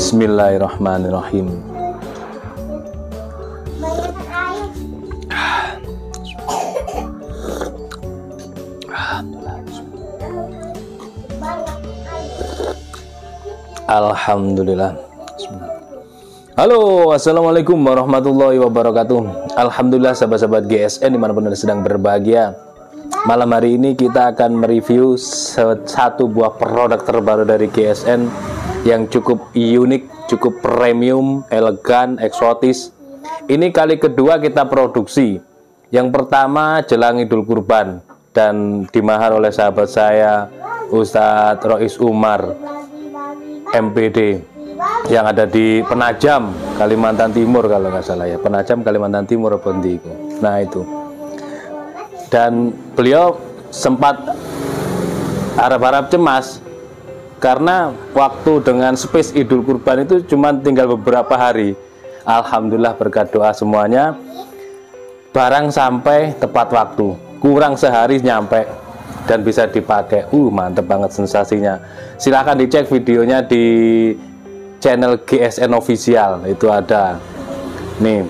Bismillahirrahmanirrahim. Alhamdulillah. Halo, assalamualaikum warahmatullahi wabarakatuh. Alhamdulillah sahabat-sahabat GSN dimanapun Anda sedang berbahagia. Malam hari ini kita akan mereview satu buah produk terbaru dari GSN yang cukup unik, cukup premium, elegan, eksotis. Ini kali kedua kita produksi. Yang pertama jelang Idul Kurban dan dimahar oleh sahabat saya Ustadz Rois Umar MPD yang ada di Penajam, Kalimantan Timur kalau nggak salah ya. Penajam, Kalimantan Timur, Pontiku. Nah itu. Dan beliau sempat harap-harap cemas karena waktu dengan space Idul Kurban itu cuma tinggal beberapa hari. Alhamdulillah berkat doa semuanya, barang sampai tepat waktu, kurang sehari nyampe dan bisa dipakai. Mantep banget sensasinya. Silahkan dicek videonya di channel GSN Official, itu ada nih.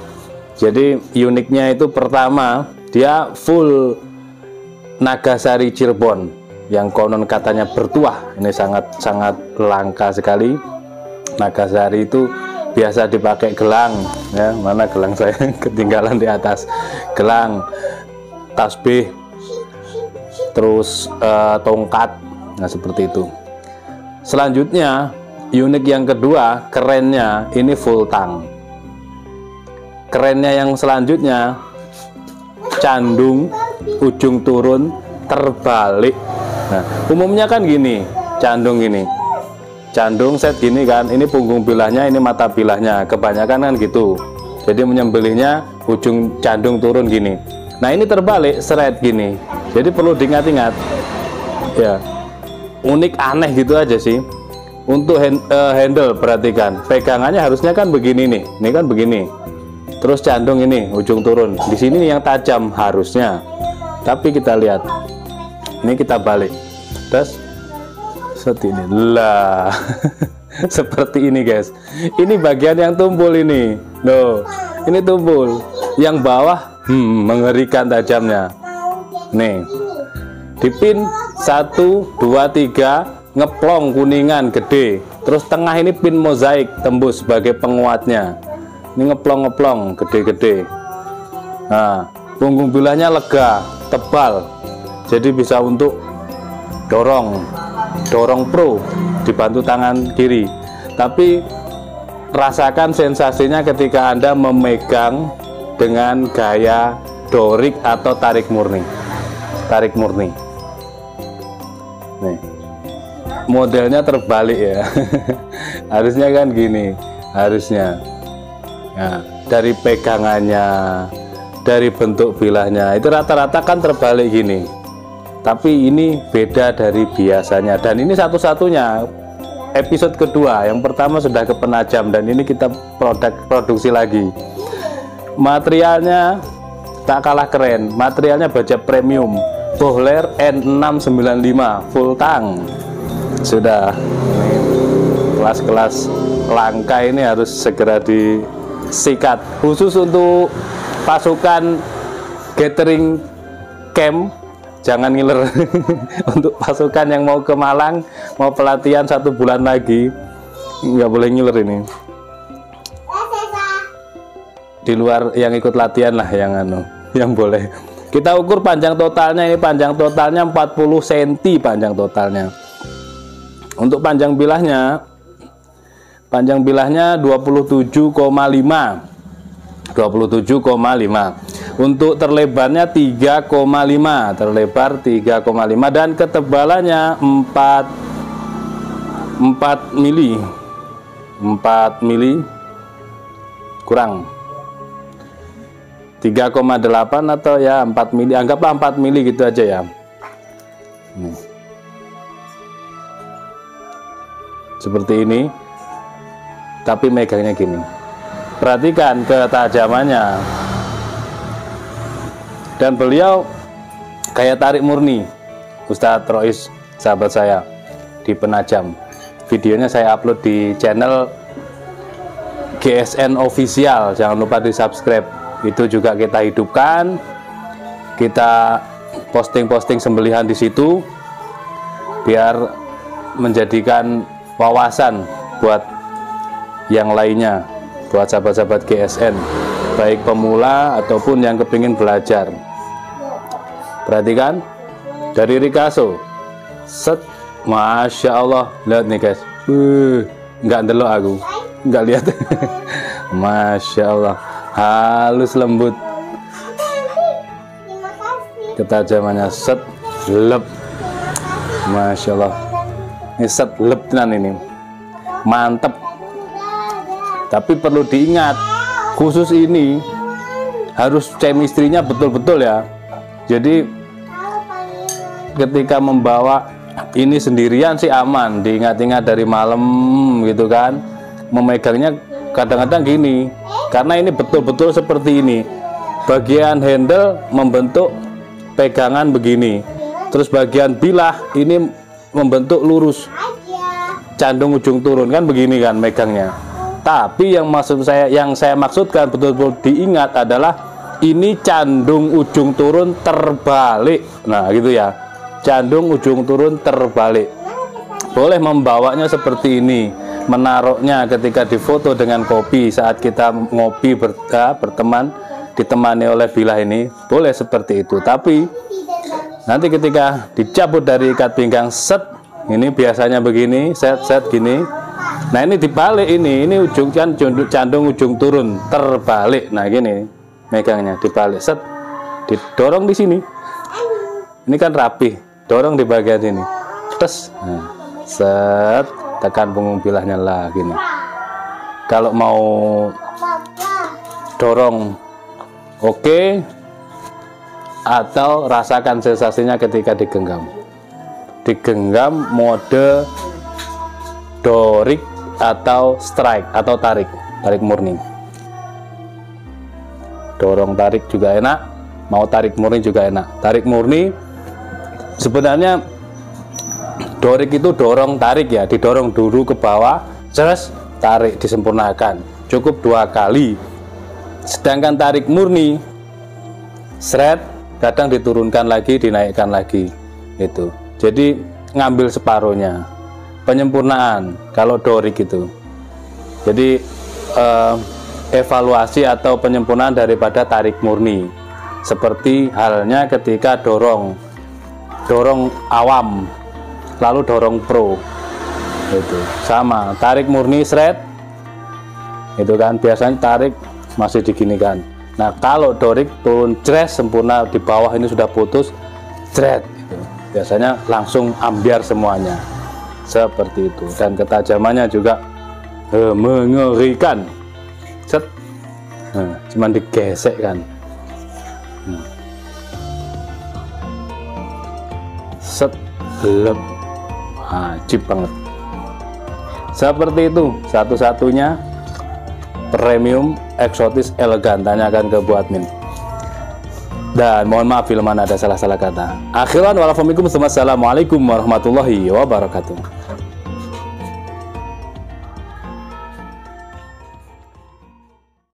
Jadi uniknya itu pertama, dia full Nagasari Cirebon yang konon katanya bertuah. Ini sangat langka sekali. Nagasari itu biasa dipakai gelang ya. Mana gelang saya ketinggalan di atas. Gelang, tasbih, terus tongkat. Nah seperti itu. Selanjutnya unik yang kedua, kerennya ini full tang. Kerennya yang selanjutnya, candung ujung turun terbalik. Nah, umumnya kan gini, candung gini, candung set gini kan, ini punggung bilahnya, ini mata bilahnya, kebanyakan kan gitu. Jadi menyembelihnya ujung candung turun gini. Nah ini terbalik, seret gini. Jadi perlu diingat-ingat. Ya, unik aneh gitu aja sih. Untuk handle perhatikan, pegangannya harusnya kan begini nih, ini kan begini. Terus candung ini ujung turun, di sini yang tajam harusnya. Tapi kita lihat. Ini kita balik, terus seperti ini lah. Seperti ini guys. Ini bagian yang tumpul ini. Loh, ini tumpul. Yang bawah mengerikan tajamnya. Nih, dipin 1, 2, 3 ngeplong kuningan gede, terus tengah ini pin mozaik tembus sebagai penguatnya. Ini ngeplong gede-gede. Nah, punggung bilahnya lega, tebal, jadi bisa untuk dorong pro dibantu tangan kiri. Tapi rasakan sensasinya ketika Anda memegang dengan gaya dorik atau tarik murni. Nih, modelnya terbalik ya. Harusnya kan gini, harusnya. Nah, dari pegangannya, dari bentuk bilahnya itu rata-rata kan terbalik gini. Tapi ini beda dari biasanya, dan ini satu-satunya episode kedua. Yang pertama sudah ke penajam, dan ini kita produksi lagi. Materialnya tak kalah keren, materialnya baja premium Bohler N695 full tang. Sudah, ini kelas-kelas langka ini harus segera disikat, khusus untuk pasukan gathering camp. Jangan ngiler. Untuk pasukan yang mau ke Malang, mau pelatihan 1 bulan lagi, nggak boleh ngiler ini. Di luar yang ikut latihan lah yang boleh. Kita ukur panjang totalnya, ini panjang totalnya 40 cm panjang totalnya. Untuk panjang bilahnya 27,5. Untuk terlebarnya 3,5, terlebar 3,5, dan ketebalannya 4 mili kurang 3,8 atau ya 4 mili, anggaplah 4 mili gitu aja ya. Seperti ini, tapi megangnya gini. Perhatikan ketajamannya. Dan beliau kayak tarik murni. Ustadz Rois, sahabat saya di Penajam. Videonya saya upload di channel GSN Official. Jangan lupa di subscribe. Itu juga kita hidupkan. Kita posting-posting sembelihan di situ biar menjadikan wawasan buat yang lainnya, buat sahabat-sahabat GSN, baik pemula ataupun yang kepingin belajar. Perhatikan dari Ricasso, set, masya Allah, lihat nih guys, nggak ndelok aku, nggak lihat. Masya Allah, halus lembut, ketajamannya set, lep, masya Allah, ini set, lep tenan ini, mantep. Tapi perlu diingat, khusus ini harus chemistry-nya betul-betul ya. Jadi ketika membawa ini sendirian sih aman, diingat-ingat dari malam gitu kan. Memegangnya kadang-kadang gini, karena ini betul-betul seperti ini. Bagian handle membentuk pegangan begini, terus bagian bilah ini membentuk lurus, candung ujung turun kan begini kan megangnya. Tapi yang saya maksudkan betul-betul diingat adalah ini candung ujung turun terbalik. Nah gitu ya, candung ujung turun terbalik. Boleh membawanya seperti ini, menaruhnya ketika difoto dengan kopi saat kita ngopi berteman, ditemani oleh bilah ini, boleh seperti itu. Tapi nanti ketika dicabut dari ikat pinggang, set, ini biasanya begini, set gini. Nah ini dibalik, ini ujung kan candung ujung turun terbalik. Nah gini megangnya dibalik, set, didorong di sini. Ini kan rapi, dorong di bagian sini, tes, nah, set, tekan punggung bilahnya lah gini. Kalau mau dorong, oke, atau rasakan sensasinya ketika digenggam mode dorik atau strike atau tarik murni. Dorong tarik juga enak, mau tarik murni juga enak. Tarik murni sebenarnya dorik itu dorong tarik ya, didorong dulu ke bawah, terus tarik, disempurnakan, cukup 2 kali. Sedangkan tarik murni seret, kadang diturunkan lagi, dinaikkan lagi, itu. Jadi ngambil separuhnya. penyempurnaan kalau Doric itu. Jadi evaluasi atau penyempurnaan daripada tarik murni, seperti halnya ketika dorong awam lalu dorong pro, itu sama. Tarik murni shred itu kan biasanya tarik masih diginikan. Nah kalau Doric turun jres sempurna, di bawah ini sudah putus jret gitu. Biasanya langsung ambiar semuanya seperti itu, dan ketajamannya juga mengerikan. Set, cuman digesek kan. Set, lep, ajib banget. Seperti itu, satu-satunya premium eksotis elegan. Tanyakan ke Bu Admin. Dan mohon maaf bila mana ada salah-salah kata. Akhiran walafumikum, assalamualaikum warahmatullahi wabarakatuh.